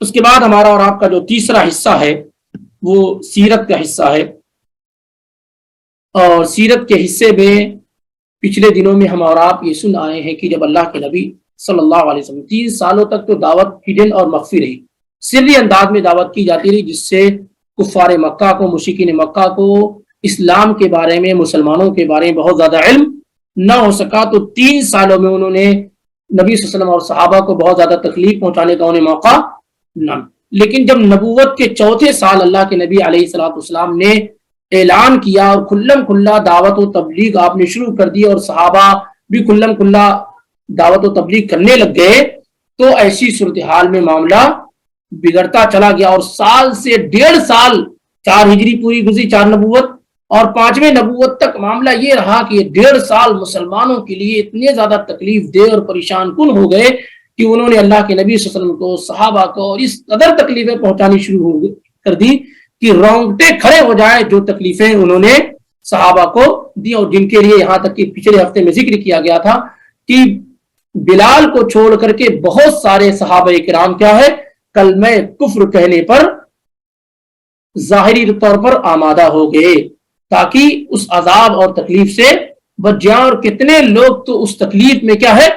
اس کے بعد ہمارا اور آپ کا جو تیسرا حصہ ہے وہ سیرت کا حصہ ہے، اور سیرت کے حصے میں پچھلے دنوں میں ہم اور آپ یہ سن آئے ہیں کہ جب اللہ کے نبی صلی اللہ علیہ وسلم 3 سالوں تک تو دعوت ہڈن اور مخفی رہی، سری انداز میں دعوت کی جاتی رہی، جس سے کفار مکہ کو، مشرکین مکہ کو اسلام کے بارے میں، مسلمانوں کے بارے میں بہت زیادہ علم نہ ہو سکا۔ تو 3 سالوں میں انہوں نے نبی صلی اللہ علیہ وسلم اور صحابہ کو بہت زیادہ تکلیف پہنچانے کا انہیں موقع نہ، لیکن جب نبوت کے 4تھے سال اللہ کے نبی علیہ الصلوۃ والسلام نے اعلان کیا اور کھلم کھلا دعوت و تبلیغ آپ نے شروع کر دی اور صحابہ بھی کھلم کھلا دعوت و تبلیغ کرنے لگ گئے، تو ایسی صورتحال میں معاملہ بگڑتا چلا گیا، اور سال سے 1.5 سال، 4 ہجری پوری گزری، 4 نبوت اور 5ویں نبوت تک معاملہ یہ رہا کہ یہ 1.5 سال مسلمانوں کے لیے اتنے زیادہ تکلیف دہ اور پریشان کن ہو گئے کہ انہوں نے اللہ کے نبی صلی اللہ علیہ وسلم کو، صحابہ کو، اور اس قدر تکلیفیں پہنچانی شروع کر دی کہ رونگٹے کھڑے ہو جائے جو تکلیفیں انہوں نے صحابہ کو دی، اور جن کے لیے یہاں تک کہ پچھلے ہفتے میں ذکر کیا گیا تھا کہ بلال کو چھوڑ کر کے بہت سارے صحابہ کرام کیا ہے، کلمہ کفر کہنے پر ظاہری طور پر آمادہ ہو گئے تاکہ اس عذاب اور تکلیف سے بچ جائیں، اور کتنے لوگ تو اس تکلیف میں کیا ہے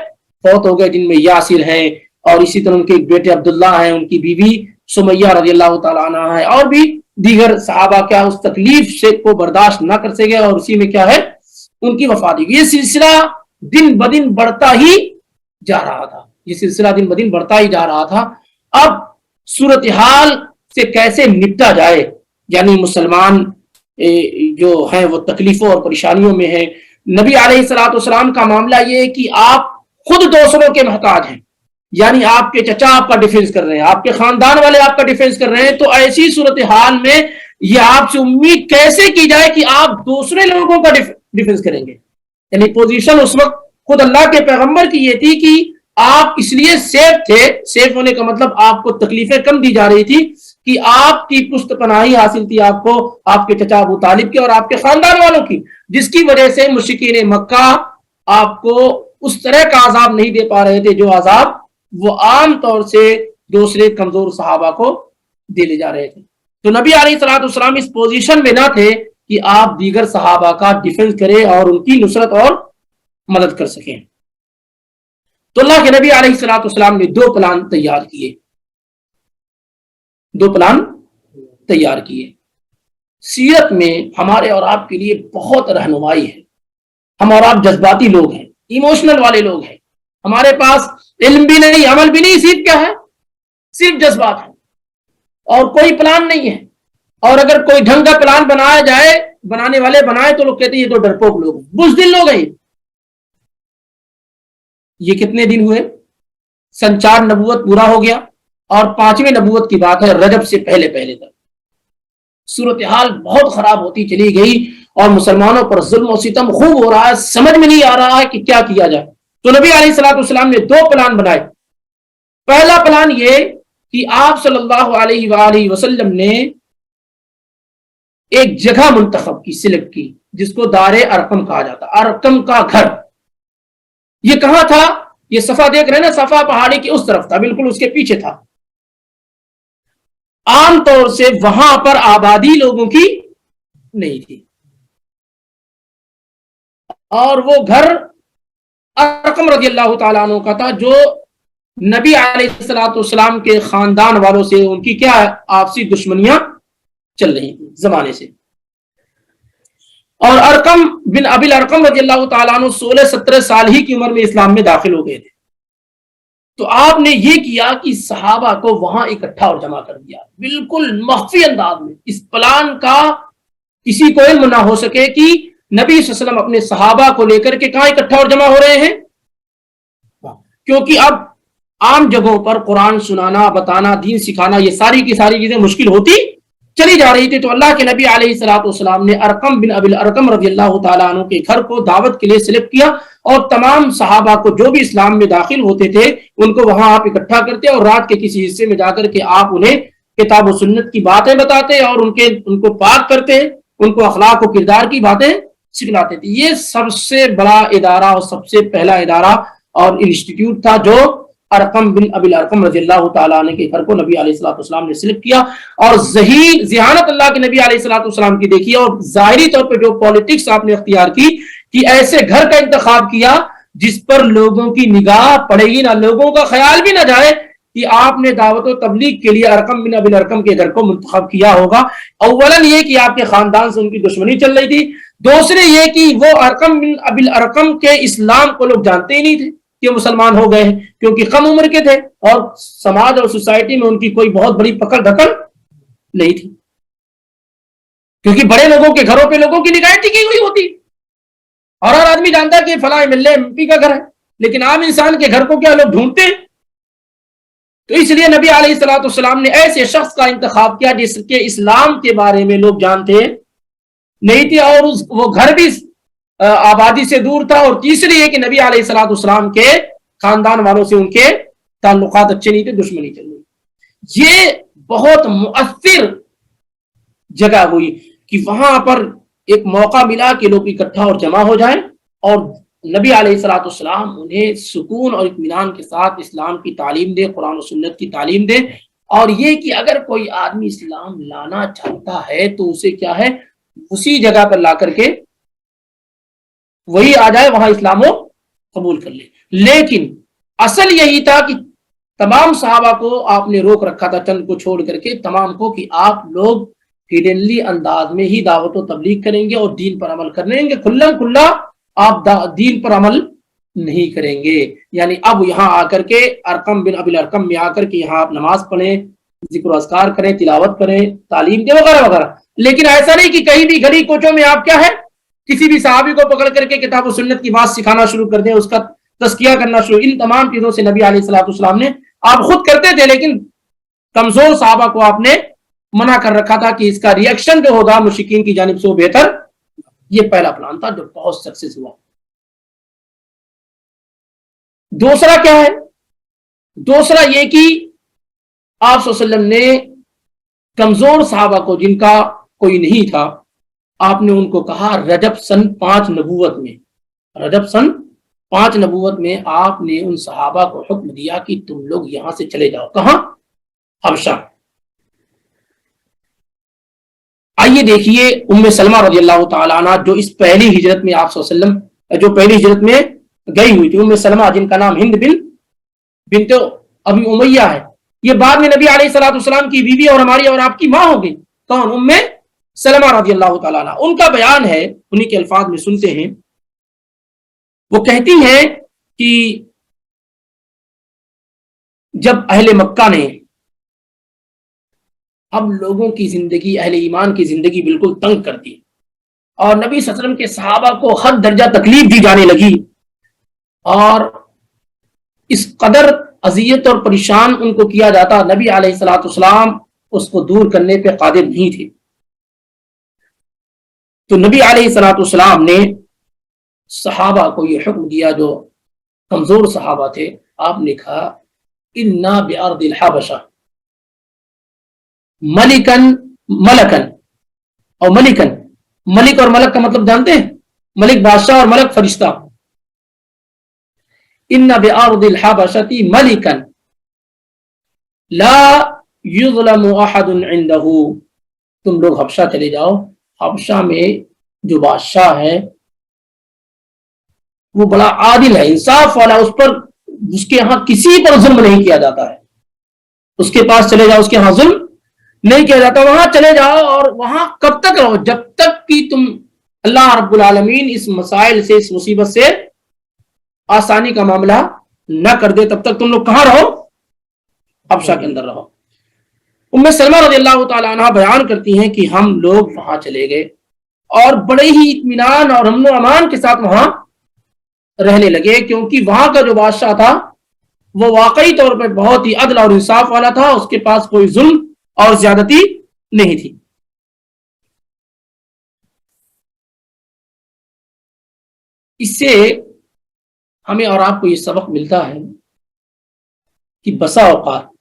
فوت ہو گئے، جن میں یاسر ہیں، اور اسی طرح ان کے ایک بیٹے عبداللہ ہیں، ان کی بیوی سمیہ رضی اللہ تعالیٰ عنہ ہے، اور بھی دیگر صحابہ کیا اس تکلیف سے کو برداشت نہ کر سکے، اور اسی میں کیا ہے ان کی وفات ہوئی۔ یہ سلسلہ دن بدن بڑھتا ہی جا رہا تھا، یہ سلسلہ دن بدن بڑھتا ہی جا رہا تھا۔ اب صورتحال سے کیسے نپٹا جائے، یعنی مسلمان جو ہیں وہ تکلیفوں اور پریشانیوں میں ہیں۔ نبی علیہ الصلوۃ والسلام کا معاملہ یہ ہے کہ آپ خود دوسروں کے محتاج ہیں، یعنی آپ کے چچا آپ کا ڈیفینس کر رہے ہیں، آپ کے خاندان والے آپ کا ڈیفینس کر رہے ہیں، تو ایسی صورتحال میں یہ آپ سے امید کیسے کی جائے کہ آپ دوسرے لوگوں کا ڈیفینس کریں گے؟ یعنی پوزیشن اس وقت خود اللہ کے پیغمبر کی یہ تھی کہ آپ اس لیے سیف تھے، سیف ہونے کا مطلب آپ کو تکلیفیں کم دی جا رہی تھی کہ آپ کی پشت پناہی حاصل تھی آپ کو آپ کے چچا ابو طالب کی اور آپ کے خاندان والوں کی، جس کی وجہ سے مشرکین مکہ آپ کو اس طرح کا عذاب نہیں دے پا رہے تھے جو عذاب وہ عام طور سے دوسرے کمزور صحابہ کو دے لے جا رہے تھے۔ تو نبی علیہ الصلوۃ والسلام اس پوزیشن میں نہ تھے کہ آپ دیگر صحابہ کا ڈیفنس کریں اور ان کی نصرت اور مدد کر سکیں۔ تو اللہ کے نبی علیہ الصلوۃ والسلام نے 2 پلان تیار کیے، 2 پلان تیار کیے۔ سیرت میں ہمارے اور آپ کے لیے بہت رہنمائی ہے۔ ہم اور آپ جذباتی لوگ ہیں، ایموشنل والے لوگ ہیں، ہمارے پاس علم بھی نہیں، عمل بھی نہیں، صرف کیا ہے، صرف جذبات ہے اور کوئی پلان نہیں ہے۔ اور اگر کوئی ڈھنگ کا پلان بنایا جائے، بنانے والے بنائے، تو لوگ کہتے ہیں یہ تو ڈرپوک لوگ ہیں، بزدل لوگ ہیں۔ یہ کتنے دن ہوئے؟ سن 4 نبوت پورا ہو گیا، اور 5ویں نبوت کی بات ہے، رجب سے پہلے تک صورتحال بہت خراب ہوتی چلی گئی، اور مسلمانوں پر ظلم و ستم خوب ہو رہا ہے، سمجھ میں نہیں آ رہا ہے کہ کیا کیا جائے۔ تو نبی علیہ الصلوۃ والسلام نے 2 پلان بنائے۔ پہلا پلان یہ کہ آپ صلی اللہ علیہ وآلہ وسلم نے ایک جگہ منتخب کی، سلیکٹ کی، جس کو دار ارقم کہا جاتا، ارقم کا گھر۔ یہ کہاں تھا؟ یہ صفا دیکھ رہے ہیں نا، صفا پہاڑی کی اس طرف تھا، بالکل اس کے پیچھے تھا۔ عام طور سے وہاں پر آبادی لوگوں کی نہیں تھی، اور وہ گھر ارقم رضی اللہ تعالیٰ عنہ کا تھا، جو نبی علیہ الصلوۃ والسلام کے خاندان والوں سے ان کی کیا آپسی دشمنیاں چل رہی تھی زمانے سے۔ اور ارقم بن ابی الارقم رضی اللہ تعالیٰ عنہ 16-17 سال ہی کی عمر میں اسلام میں داخل ہو گئے تھے۔ تو آپ نے یہ کیا کہ صحابہ کو وہاں اکٹھا اور جمع کر دیا، بالکل مخفی انداز میں۔ اس پلان کا کسی کو علم نہ ہو سکے کہ نبی صلی اللہ علیہ وسلم اپنے صحابہ کو لے کر کے کہاں اکٹھا اور جمع ہو رہے ہیں، کیونکہ اب عام جگہوں پر قرآن سنانا، بتانا، دین سکھانا، یہ ساری کی ساری چیزیں مشکل ہوتی چلی جا رہی تھی۔ تو اللہ کے نبی علیہ الصلوۃ والسلام نے ارقم بن ابی الارقم رضی اللہ تعالیٰ عنہ کے گھر کو دعوت کے لیے سلیکٹ کیا، اور تمام صحابہ کو جو بھی اسلام میں داخل ہوتے تھے ان کو وہاں آپ اکٹھا کرتے، اور رات کے کسی حصے میں جا کر کے آپ انہیں کتاب و سنت کی باتیں بتاتے، اور ان کو پاک کرتے، ان کو اخلاق و کردار کی باتیں سکھلاتے تھے۔ یہ سب سے بڑا ادارہ اور سب سے پہلا ادارہ اور انسٹیٹیوٹ تھا جو ارقم بن ابی الارقم رضی اللہ تعالیٰ عنہ کے گھر کو نبی علیہ الصلوۃ والسلام نے سلیکٹ کیا، اور ذہانت اللہ کے نبی علیہ الصلوۃ والسلام کی دیکھی، اور ظاہری طور پہ جو پالیٹکس آپ نے اختیار کی کہ ایسے گھر کا انتخاب کیا جس پر لوگوں کی نگاہ پڑے گی نہ، لوگوں کا خیال بھی نہ جائے کہ آپ نے دعوت و تبلیغ کے لیے ارقم بن ابی الارقم کے گھر کو منتخب کیا ہوگا۔ اولاً یہ کہ آپ کے خاندان سے ان کی دشمنی چل رہی تھی، دوسرے یہ کہ وہ ارقم بن ابی الارقم کے اسلام کو لوگ جانتے ہی نہیں تھے کہ مسلمان ہو گئے ہیں، کیونکہ کم عمر کے تھے اور سماج اور سوسائٹی میں ان کی کوئی بہت بڑی پکڑ دھکڑ نہیں تھی، کیونکہ بڑے لوگوں کے گھروں پہ لوگوں کی نگاہیں ٹکی ہوئی ہوتی، اور ہر آدمی جانتا ہے کہ فلاں ایم ایم پی کا گھر ہے، لیکن عام انسان کے گھر کو کیا لوگ ڈھونڈتے ہیں؟ تو اس لیے نبی علیہ الصلوۃ والسلام نے ایسے شخص کا انتخاب کیا جس کے اسلام کے بارے میں لوگ جانتے نہیں تھے، اور وہ گھر بھی آبادی سے دور تھا، اور تیسری یہ کہ نبی علیہ الصلوۃ والسلام کے خاندان والوں سے ان کے تعلقات اچھے نہیں تھے، دشمنی چل رہی۔ یہ بہت مؤثر جگہ ہوئی کہ وہاں پر ایک موقع ملا کہ لوگ اکٹھا اور جمع ہو جائیں، اور نبی علیہ الصلوۃ والسلام انہیں سکون اور اطمینان کے ساتھ اسلام کی تعلیم دے، قرآن و سنت کی تعلیم دے، اور یہ کہ اگر کوئی آدمی اسلام لانا چاہتا ہے تو اسے کیا ہے، اسی جگہ پر لا کر کے وہی آ جائے، وہاں اسلام و قبول کر لے۔ لیکن اصل یہی تھا کہ تمام صحابہ کو آپ نے روک رکھا تھا، چند کو چھوڑ کر کے تمام کو، کہ آپ لوگ ہڈنلی انداز میں ہی دعوت و تبلیغ کریں گے اور دین پر عمل کریں گے، کھلم کھلا آپ دین پر عمل نہیں کریں گے۔ یعنی اب یہاں آ کر کے ارقم بن ابی الارقم میں آ کر کے یہاں آپ نماز پڑھیں، ذکر و اذکار کریں، تلاوت کریں، تعلیم دیں وغیرہ وغیرہ، لیکن ایسا نہیں کہ کہیں بھی گلی کوچوں میں آپ کیا ہے کسی بھی صحابی کو پکڑ کر کے کتاب و سنت کی بات سکھانا شروع کر دیں، اس کا تزکیہ کرنا شروع۔ ان تمام چیزوں سے نبی علیہ الصلوۃ والسلام نے، آپ خود کرتے تھے لیکن کمزور صحابہ کو آپ نے منع کر رکھا تھا کہ اس کا ریئیکشن جو ہوگا مشرکین کی جانب سے وہ بہتر۔ یہ پہلا پلان تھا جو بہت سکسیس ہوا۔ دوسرا کیا ہے؟ دوسرا یہ کہ آپ صلی اللہ علیہ وسلم نے کمزور صحابہ کو، جن کا کوئی نہیں تھا، آپ نے ان کو کہا رجب سن 5 نبوت میں، رجب سن 5 نبوت میں آپ نے ان صحابہ کو حکم دیا کہ تم لوگ یہاں سے چلے جاؤ۔ کہاں؟ حبشہ۔ آئیے دیکھیے ام سلمہ رضی اللہ تعالیٰ عنہ، جو اس پہلی ہجرت میں آپ صلی اللہ علیہ وسلم، جو پہلی ہجرت میں گئی ہوئی تھی، ام سلمہ جن کا نام ہند بنت ابی امیہ ہے، یہ بعد میں نبی علیہ الصلوۃ والسلام کی بیوی اور ہماری اور آپ کی ماں ہو گئی۔ کون؟ ام سلمہ رضی اللہ تعالیٰ عنہ۔ ان کا بیان ہے، انہی کے الفاظ میں سنتے ہیں، وہ کہتی ہیں کہ جب اہل مکہ نے اب لوگوں کی زندگی، اہل ایمان کی زندگی بالکل تنگ کر دی، اور نبی صلی اللہ علیہ وسلم کے صحابہ کو حد درجہ تکلیف دی جانے لگی، اور اس قدر اذیت اور پریشان ان کو کیا جاتا، نبی علیہ الصلوۃ والسلام اس کو دور کرنے پہ قادر نہیں تھے، تو نبی علیہ الصلوۃ والسلام نے صحابہ کو یہ حکم دیا، جو کمزور صحابہ تھے، آپ نے کہا انا بارض الحبشہ ملکن ملکن، اور ملکن، ملک اور ملک کا مطلب جانتے ہیں؟ ملک بادشاہ اور ملک فرشتہ۔ ان بارض الحبشۃ ملکن لا یظلم احد عنده، تم لوگ حبشہ چلے جاؤ، حبشہ میں جو بادشاہ ہے وہ بڑا عادل ہے، انصاف والا، اس پر، اس کے ہاں کسی پر ظلم نہیں کیا جاتا ہے، اس کے پاس چلے جاؤ، اس کے ہاں ظلم نہیں کیا جاتا، وہاں چلے جاؤ، اور وہاں کب تک رہو؟ جب تک کہ تم اللہ رب العالمین اس مسائل سے، اس مصیبت سے آسانی کا معاملہ نہ کر دے، تب تک تم لوگ کہاں رہو؟ حبشہ کے اندر رہو۔ ام سلمہ رضی اللہ تعالیٰ عنہ بیان کرتی ہیں کہ ہم لوگ وہاں چلے گئے اور بڑے ہی اطمینان اور امن و امان کے ساتھ وہاں رہنے لگے، کیونکہ وہاں کا جو بادشاہ تھا وہ واقعی طور پر بہت ہی عدل اور انصاف والا تھا، اس کے پاس کوئی ظلم اور زیادتی نہیں تھی۔ اس سے ہمیں اور آپ کو یہ سبق ملتا ہے کہ بسا اوقات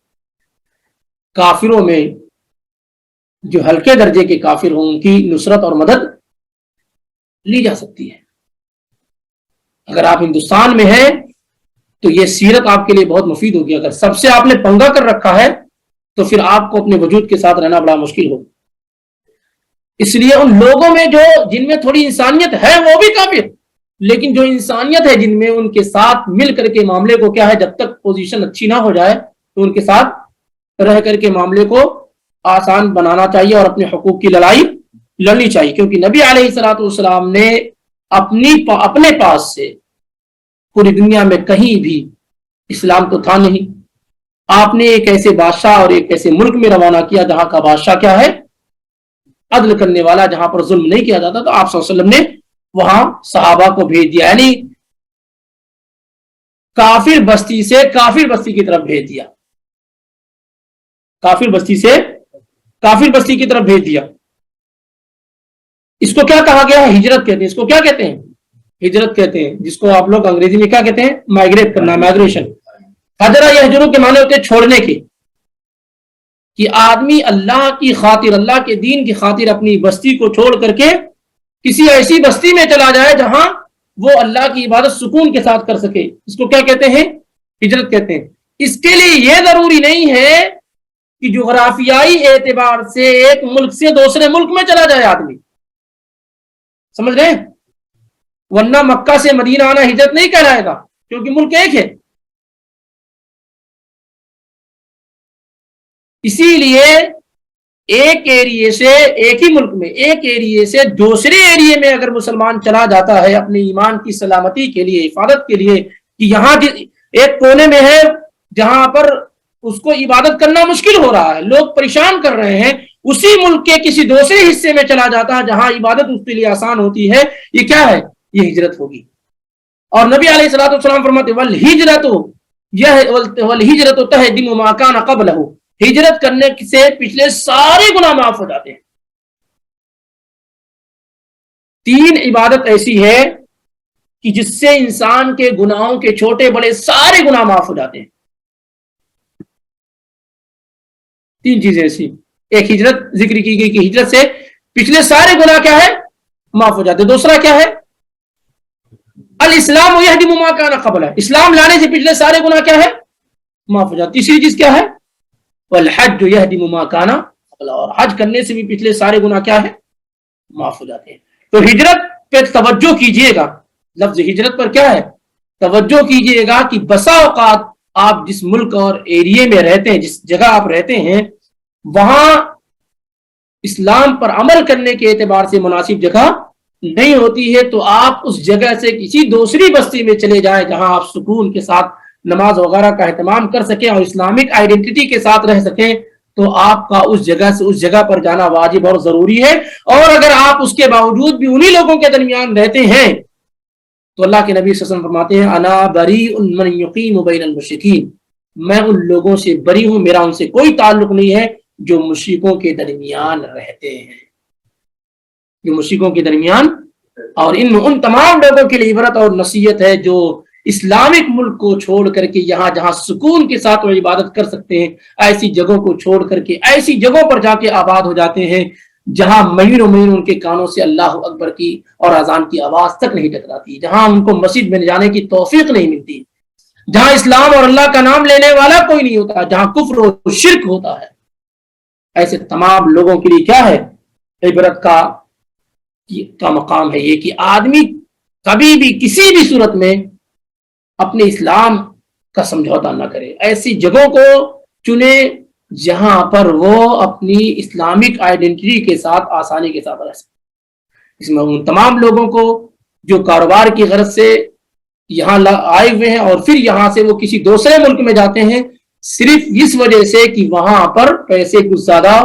کافروں میں جو ہلکے درجے کے کافر ہوں، ان کی نصرت اور مدد لی جا سکتی ہے۔ اگر آپ ہندوستان میں ہیں تو یہ سیرت آپ کے لیے بہت مفید ہوگی. اگر سب سے آپ نے پنگا کر رکھا ہے تو پھر آپ کو اپنے وجود کے ساتھ رہنا بڑا مشکل ہوگا. اس لیے ان لوگوں میں جن میں تھوڑی انسانیت ہے وہ بھی کافر, لیکن جو انسانیت ہے جن میں, ان کے ساتھ مل کر کے معاملے کو کیا ہے, جب تک پوزیشن اچھی نہ ہو جائے تو ان کے ساتھ رہ کر کے معاملے کو آسان بنانا چاہیے اور اپنے حقوق کی لڑائی لڑنی چاہیے. کیونکہ نبی علیہ الصلوۃ والسلام نے اپنے پاس سے پوری دنیا میں کہیں بھی اسلام تو تھا نہیں. آپ نے ایک ایسے بادشاہ اور ایک ایسے ملک میں روانہ کیا جہاں کا بادشاہ کیا ہے, عدل کرنے والا, جہاں پر ظلم نہیں کیا جاتا. تو آپ صلی اللہ علیہ وسلم نے وہاں صحابہ کو بھیج دیا, یعنی کافر بستی سے کافر بستی کی طرف بھیج دیا, کافر بستی سے کافر بستی کی طرف بھیج دیا. اس کو کیا کہا گیا ہے, ہجرت کہتے ہیں. اس کو کیا کہتے ہیں, ہجرت کہتے ہیں, جس کو آپ لوگ انگریزی میں کیا کہتے ہیں, مائگریٹ کرنا, مائگریشن. حجرہ یہجروں کے معنی ہوتے ہیں چھوڑنے کے, کہ آدمی اللہ کی خاطر, اللہ کے دین کی خاطر اپنی بستی کو چھوڑ کر کے کسی ایسی بستی میں چلا جائے جہاں وہ اللہ کی عبادت سکون کے ساتھ کر سکے. اس کو کیا کہتے ہیں, ہجرت کہتے ہیں. اس کے لیے یہ ضروری نہیں ہے کہ جغرافیائی اعتبار سے ایک ملک سے دوسرے ملک میں چلا جائے آدمی, سمجھ رہے ہیں, ورنہ مکہ سے مدینہ آنا ہجرت نہیں کہلائے گا, کیونکہ ملک ایک ہے. اسی لیے ایک ایریے سے, ایک ہی ملک میں ایک ایریے سے دوسرے ایریے میں اگر مسلمان چلا جاتا ہے اپنے ایمان کی سلامتی کے لیے, حفاظت کے لیے, کہ یہاں ایک کونے میں ہے جہاں پر اس کو عبادت کرنا مشکل ہو رہا ہے, لوگ پریشان کر رہے ہیں, اسی ملک کے کسی دوسرے حصے میں چلا جاتا ہے جہاں عبادت اس کے لیے آسان ہوتی ہے, یہ کیا ہے, یہ ہجرت ہوگی. اور نبی علیہ الصلوۃ والسلام فرماتے والہجرت تہدم ما کان قبلہ, ہجرت کرنے سے پچھلے سارے گناہ معاف ہو جاتے ہیں. 3 عبادت ایسی ہے کہ جس سے انسان کے گناہوں کے چھوٹے بڑے سارے گناہ معاف ہو جاتے ہیں. 3 چیزیں ایسی, ایک ہجرت ذکر کی گئی کہ ہجرت سے پچھلے سارے گناہ کیا ہے, معاف ہو جاتے ہیں. دوسرا کیا ہے, الاسلام یہدم ما کان قبلہ, اسلام لانے سے پچھلے سارے گناہ کیا ہے, معاف ہو جاتے. تیسری چیز کیا ہے, والحج یہدم ما کان قبلہ, اور حج کرنے سے بھی پچھلے سارے گناہ کیا ہے, معاف ہو جاتے ہیں. تو ہجرت پہ توجہ کیجئے گا, لفظ ہجرت پر کیا ہے, توجہ کیجئے گا کہ بسا اوقات آپ جس ملک اور ایریے میں رہتے ہیں, جس جگہ آپ رہتے ہیں, وہاں اسلام پر عمل کرنے کے اعتبار سے مناسب جگہ نہیں ہوتی ہے, تو آپ اس جگہ سے کسی دوسری بستی میں چلے جائیں جہاں آپ سکون کے ساتھ نماز وغیرہ کا اہتمام کر سکیں اور اسلامک آئیڈینٹی کے ساتھ رہ سکیں, تو آپ کا اس جگہ سے اس جگہ پر جانا واجب اور ضروری ہے. اور اگر آپ اس کے باوجود بھی انہی لوگوں کے درمیان رہتے ہیں تو اللہ کے نبی صلی اللہ علیہ وسلم فرماتے ہیں انا بریء من یقیم بین المشرکین, میں ان لوگوں سے بری ہوں, میرا ان سے کوئی تعلق نہیں ہے جو مشرکوں کے درمیان رہتے ہیں, جو مشرکوں کے درمیان. اور ان تمام لوگوں کے لیے عبرت اور نصیحت ہے جو اسلامک ملک کو چھوڑ کر کے یہاں جہاں سکون کے ساتھ وہ عبادت کر سکتے ہیں, ایسی جگہوں کو چھوڑ کر کے ایسی جگہوں پر جا کے آباد ہو جاتے ہیں جہاں مہینوں مہینوں ان کے کانوں سے اللہ اکبر کی اور اذان کی آواز تک نہیں ٹکراتی, جہاں ان کو مسجد میں جانے کی توفیق نہیں ملتی, جہاں اسلام اور اللہ کا نام لینے والا کوئی نہیں ہوتا, جہاں کفر و شرک ہوتا ہے. ایسے تمام لوگوں کے لیے کیا ہے, عبرت کا مقام ہے یہ کہ آدمی کبھی بھی کسی بھی صورت میں اپنے اسلام کا سمجھوتا نہ کرے, ایسی جگہوں کو چنے جہاں پر وہ اپنی اسلامک آئیڈینٹی کے ساتھ آسانی کے ساتھ رہ سکے. اس میں ان تمام لوگوں کو جو کاروبار کی غرض سے یہاں آئے ہوئے ہیں اور پھر یہاں سے وہ کسی دوسرے ملک میں جاتے ہیں صرف اس وجہ سے کہ وہاں پر پیسے کچھ زیادہ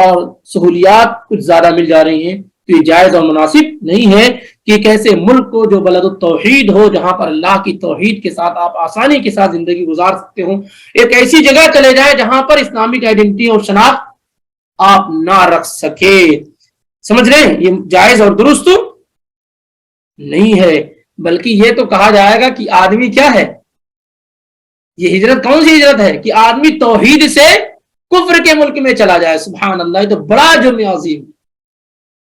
اور سہولیات کچھ زیادہ مل جا رہی ہیں, تو یہ جائز اور مناسب نہیں ہے کہ ایک ایسے ملک کو جو بلد التوحید ہو, جہاں پر اللہ کی توحید کے ساتھ آپ آسانی کے ساتھ زندگی گزار سکتے ہوں, ایک ایسی جگہ چلے جائے جہاں پر اسلامک آئیڈینٹی اور شناخت آپ نہ رکھ سکے. سمجھ رہے ہیں, یہ جائز اور درست نہیں ہے. بلکہ یہ تو کہا جائے گا کہ آدمی کیا ہے, یہ ہجرت کون سی ہجرت ہے کہ آدمی توحید سے کفر کے ملک میں چلا جائے. سبحان اللہ, یہ تو بڑا جرم عظیم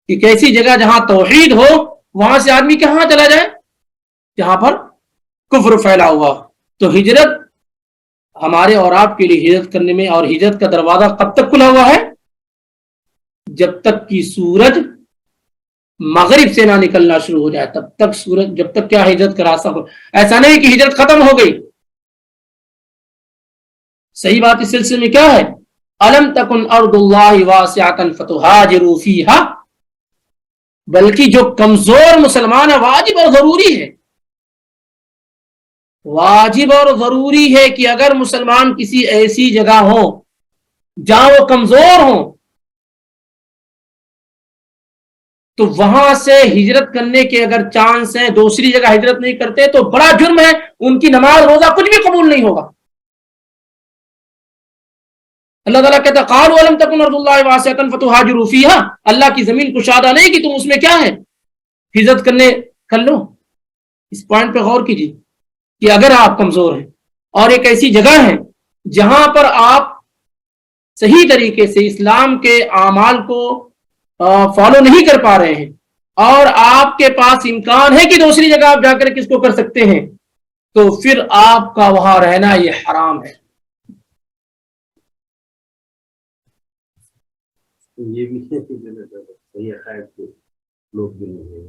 کہ کیسی جگہ جہاں توحید ہو وہاں سے آدمی کہاں چلا جائے جہاں پر کفر پھیلا ہوا. تو ہجرت ہمارے اور آپ کے لیے ہجرت کرنے میں، اور ہجرت کا دروازہ کب تک کھلا ہوا ہے؟ جب تک کہ سورج مغرب سے نہ نکلنا شروع ہو جائے تب تک سورج، جب تک کیا ہجرت کا راستہ ہو. ایسا نہیں کہ ہجرت ختم ہو گئی. صحیح بات اس سلسلے میں کیا ہے؟ الم تکن ارض اللہ واسعۃ فتہاجروا فیہا، بلکہ جو کمزور مسلمان ہے واجب اور ضروری ہے، واجب اور ضروری ہے کہ اگر مسلمان کسی ایسی جگہ ہو جہاں وہ کمزور ہوں تو وہاں سے ہجرت کرنے کے اگر چانس ہیں، دوسری جگہ ہجرت نہیں کرتے تو بڑا جرم ہے، ان کی نماز روزہ کچھ بھی قبول نہیں ہوگا. اللہ تعالیٰ کہتا ہے قالوا الم تکن ارض اللہ واسعۃ فتہاجروا فیہا، اللہ کی زمین کشادہ نہیں کہ تم اس میں کیا ہے ہجرت کر لو. اس پوائنٹ پہ غور کیجیے کہ اگر آپ کمزور ہیں اور ایک ایسی جگہ ہے جہاں پر آپ صحیح طریقے سے اسلام کے اعمال کو فالو نہیں کر پا رہے ہیں اور آپ کے پاس امکان ہے کہ دوسری جگہ آپ جا کر کس کو کر سکتے ہیں، تو پھر آپ کا وہاں رہنا یہ حرام ہے.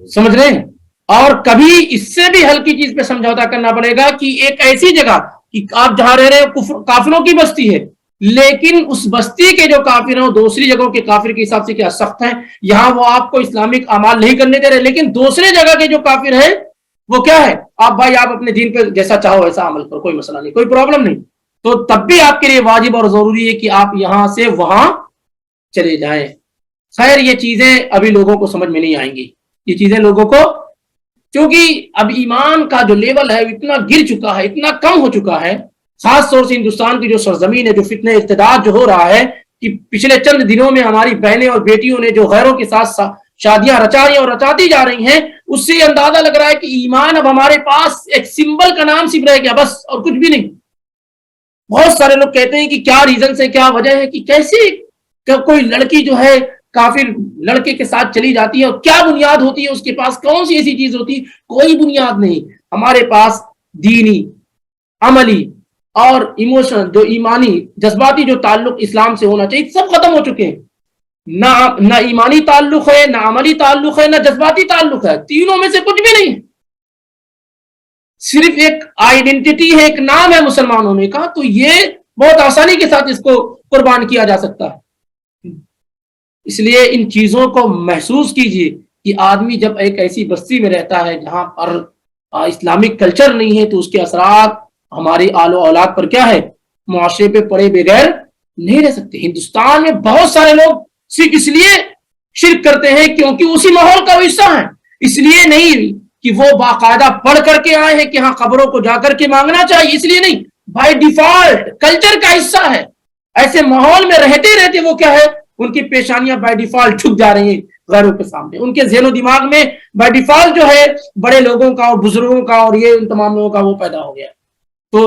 سمجھ رہے ہیں؟ اور کبھی اس سے بھی ہلکی چیز پہ سمجھوتا کرنا پڑے گا کہ ایک ایسی جگہ کہ آپ جہاں رہ رہے ہیں کافروں کی بستی ہے، لیکن اس بستی کے جو کافر ہیں وہ دوسری جگہوں کے کافر کے حساب سے کیا سخت ہیں، یہاں وہ آپ کو اسلامک اعمال نہیں کرنے دے رہے، لیکن دوسرے جگہ کے جو کافر ہیں وہ کیا ہے، آپ بھائی آپ اپنے دین پہ جیسا چاہو ویسا عمل کرو، کوئی مسئلہ نہیں، کوئی پرابلم نہیں. تو تب بھی آپ کے لیے واجب اور ضروری ہے کہ آپ یہاں سے وہاں چلے جائیں. خیر یہ چیزیں ابھی لوگوں کو سمجھ میں نہیں آئیں گی، یہ چیزیں لوگوں کو، کیونکہ اب ایمان کا جو لیول ہے اتنا گر چکا ہے، اتنا کم ہو چکا ہے، خاص طور سے ہندوستان کی جو سرزمین ہے، جو فتنہ ارتداد جو ہو رہا ہے کہ پچھلے چند دنوں میں ہماری بہنیں اور بیٹیوں نے جو غیروں کے ساتھ شادیاں رچا رہی ہیں اور رچاتی جا رہی ہیں، اس سے یہ اندازہ لگ رہا ہے کہ ایمان اب ہمارے پاس ایک سمبل کا نام صرف رہ گیا بس، اور کچھ بھی نہیں. بہت سارے لوگ کہتے ہیں کہ کیا ریزن ہے، کیا وجہ ہے کہ کیسے کوئی لڑکی جو ہے کافر لڑکے کے ساتھ چلی جاتی ہے، اور کیا بنیاد ہوتی ہے اس کے پاس، کون سی ایسی چیز ہوتی ہے؟ کوئی بنیاد نہیں. ہمارے پاس دینی، عملی اور ایموشنل، جو ایمانی جذباتی جو تعلق اسلام سے ہونا چاہیے سب ختم ہو چکے ہیں. نہ ایمانی تعلق ہے، نہ عملی تعلق ہے، نہ جذباتی تعلق ہے، تینوں میں سے کچھ بھی نہیں. صرف ایک آئیڈینٹی ہے، ایک نام ہے مسلمان ہونے کا، تو یہ بہت آسانی کے ساتھ اس کو قربان کیا جا سکتا ہے. اس لیے ان چیزوں کو محسوس کیجئے کہ آدمی جب ایک ایسی بستی میں رہتا ہے جہاں پر اسلامک کلچر نہیں ہے تو اس کے اثرات ہماری آل و اولاد پر کیا ہے، معاشرے پہ پڑے بغیر نہیں رہ سکتے. ہندوستان میں بہت سارے لوگ صرف اس لیے شرک کرتے ہیں کیونکہ اسی ماحول کا حصہ ہیں، اس لیے نہیں کہ وہ باقاعدہ پڑھ کر کے آئے ہیں کہ ہاں قبروں کو جا کر کے مانگنا چاہیے، اس لیے نہیں، بائی ڈیفالٹ کلچر کا حصہ ہے. ایسے ماحول میں رہتے رہتے وہ کیا ہے، ان کی پیشانیاں بائی ڈیفالٹ جھک جا رہی ہیں غیروں کے سامنے. ان کے ذہن و دماغ میں بائی ڈیفالٹ جو ہے بڑے لوگوں کا اور بزرگوں کا اور یہ ان تمام لوگوں کا وہ پیدا ہو گیا. تو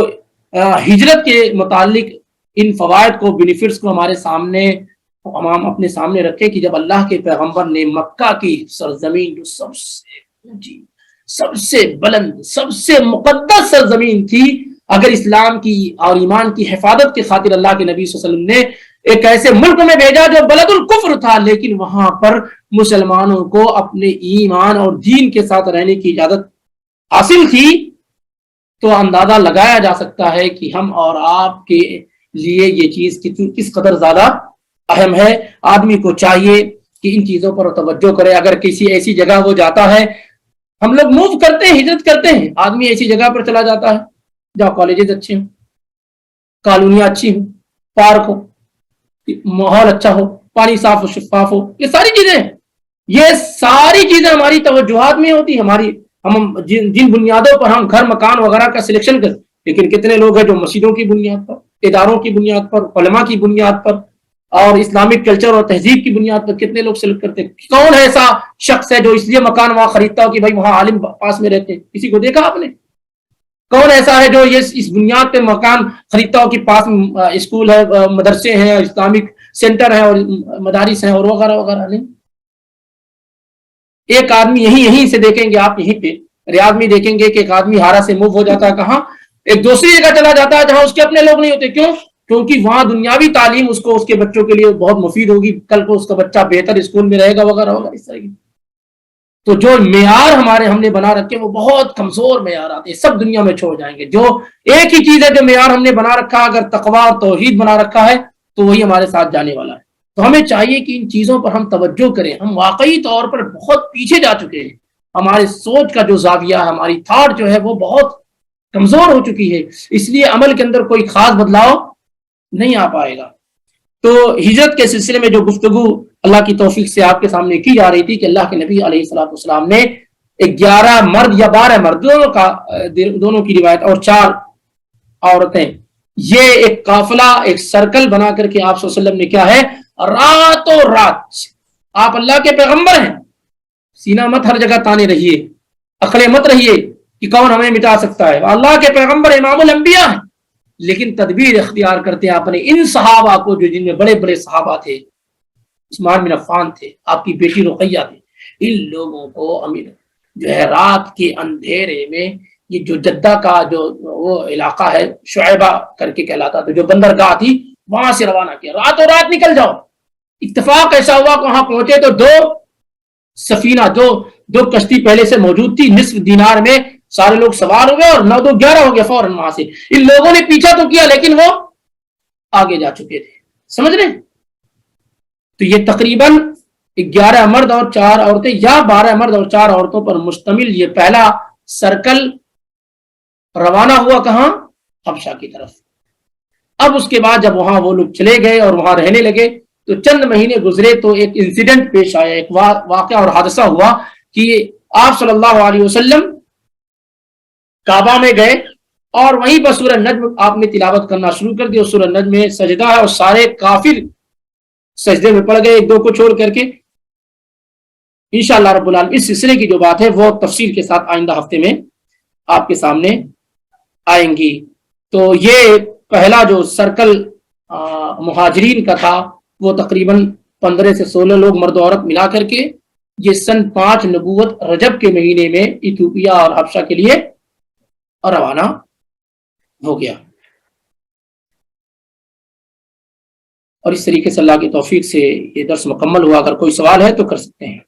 ہجرت کے متعلق ان فوائد کو، بینیفٹس کو ہمارے سامنے، ہم اپنے سامنے رکھیں کہ جب اللہ کے پیغمبر نے مکہ کی سرزمین جو سب سے اونچی، سب سے بلند، سب سے مقدس سرزمین تھی، اگر اسلام کی اور ایمان کی حفاظت کی خاطر اللہ کے نبی صلی اللہ علیہ وسلم نے ایک ایسے ملک میں بھیجا جو بلد الکفر تھا، لیکن وہاں پر مسلمانوں کو اپنے ایمان اور دین کے ساتھ رہنے کی اجازت حاصل تھی، تو اندازہ لگایا جا سکتا ہے کہ ہم اور آپ کے لیے یہ چیز کس قدر زیادہ اہم ہے. آدمی کو چاہیے کہ ان چیزوں پر توجہ کرے. اگر کسی ایسی جگہ وہ جاتا ہے، ہم لوگ موو کرتے ہیں، ہجرت کرتے ہیں، آدمی ایسی جگہ پر چلا جاتا ہے جہاں کالجز اچھے ہوں، کالونیاں اچھی ہوں، پارک ہو، ماحول اچھا ہو، پانی صاف و شفاف ہو، یہ ساری چیزیں ہماری توجہات میں ہوتی. ہم جن بنیادوں پر ہم گھر مکان وغیرہ کا سلیکشن کرتے، لیکن کتنے لوگ ہیں جو مسجدوں کی بنیاد پر، اداروں کی بنیاد پر، علماء کی بنیاد پر اور اسلامک کلچر اور تہذیب کی بنیاد پر کتنے لوگ سلیکٹ کرتے ہیں. کون ایسا شخص ہے جو اس لیے مکان وہاں خریدتا ہو کہ بھائی وہاں عالم پاس میں رہتے ہیں؟ کسی کو دیکھا آپ نے؟ کون ایسا ہے جو یہ اس بنیاد پہ مکان خریدتا ہو کہ پاس اسکول ہے، مدرسے ہیں، اسلامک سینٹر ہے اور مدارس ہیں اور وغیرہ وغیرہ؟ نہیں. ایک آدمی یہیں سے دیکھیں گے آپ، یہیں پہ ریاض میں دیکھیں گے کہ ایک آدمی ہارا سے موو ہو جاتا ہے کہاں، ایک دوسری جگہ چلا جاتا ہے جہاں اس کے اپنے لوگ نہیں ہوتے. کیوں؟ کیونکہ وہاں دنیاوی تعلیم اس کو اس کے بچوں کے لیے بہت مفید ہوگی, کل کو اس کا بچہ بہتر اسکول میں رہے گا وغیرہ ہوگا اس طرح کی. تو جو معیار ہم نے بنا رکھے وہ بہت کمزور معیار آتے ہیں, سب دنیا میں چھوڑ جائیں گے. جو ایک ہی چیز ہے جو معیار ہم نے بنا رکھا, اگر تقویٰ اور توحید بنا رکھا ہے تو وہی ہمارے ساتھ جانے والا ہے. تو ہمیں چاہیے کہ ان چیزوں پر ہم توجہ کریں. ہم واقعی طور پر بہت پیچھے جا چکے ہیں. ہمارے سوچ کا جو زاویہ ہے, ہماری تھاٹ جو ہے وہ بہت کمزور ہو چکی ہے. اس لیے عمل کے اندر کوئی خاص بدلاؤ نہیں آ پائے گا. تو ہجرت کے سلسلے میں جو گفتگو اللہ کی توفیق سے آپ کے سامنے کی جا رہی تھی کہ اللہ کے نبی علیہ الصلوۃ والسلام نے 11 مرد یا 12 مرد دونوں کی روایت اور 4 عورتیں, یہ ایک قافلہ, ایک سرکل بنا کر کے آپ صلی اللہ علیہ وسلم نے کیا ہے, راتوں رات, آپ اللہ کے پیغمبر ہیں, سینہ مت ہر جگہ تانے رہیے, اکڑے مت رہیے کہ کون ہمیں مٹا سکتا ہے. اللہ کے پیغمبر امام الانبیاء ہیں, لیکن تدبیر اختیار کرتے ہیں اپنے ان صحابہ کو جو جن میں بڑے بڑے صحابہ تھے. عثمان بن عفان تھے, آپ کی بیٹی رقیہ تھی. ان لوگوں کو امیر جو ہے رات کے اندھیرے میں, یہ جو جدہ کا جو وہ علاقہ ہے شعیبہ کر کے کہلاتا تھا, جو بندرگاہ تھی, وہاں سے روانہ کیا. راتوں رات نکل جاؤ. اتفاق ایسا ہوا کہ وہاں پہنچے تو 2 سفینہ, دو کشتی پہلے سے موجود تھی, نصف دینار میں سارے لوگ سوار ہو گئے اور 9 2 11 ہو گئے فوراً. وہاں سے ان لوگوں نے پیچھا تو کیا لیکن وہ آگے جا چکے تھے. سمجھ رہے؟ تو یہ تقریباً 11 مرد اور 4 عورتیں یا 12 مرد اور 4 عورتوں پر مشتمل یہ پہلا سرکل روانہ ہوا. کہاں؟ حبشہ کی طرف. اب اس کے بعد جب وہاں وہ لوگ چلے گئے اور وہاں رہنے لگے تو چند مہینے گزرے تو ایک انسیڈنٹ پیش آیا, ایک واقعہ اور حادثہ ہوا کہ آپ صلی اللہ علیہ وسلم کعبہ میں گئے اور وہیں پر سورہ نجم آپ نے تلاوت کرنا شروع کر دی. اور سورہ نجم میں سجدہ ہے اور سارے کافر سجدے میں پڑ گئے 1-2 کو چھوڑ کر کے. انشاءاللہ رب العالمین اس سلسلے کی جو بات ہے وہ تفصیل کے ساتھ آئندہ ہفتے میں آپ کے سامنے آئیں گی. تو یہ پہلا جو سرکل مہاجرین کا تھا وہ تقریباً 15 سے 16 لوگ مرد و عورت ملا کر کے یہ سن 5 نبوت رجب کے مہینے میں ایتھوپیا اور حبشہ کے لیے روانہ ہو گیا. اور اس طریقے سے اللہ کی توفیق سے یہ درس مکمل ہوا. اگر کوئی سوال ہے تو کر سکتے ہیں.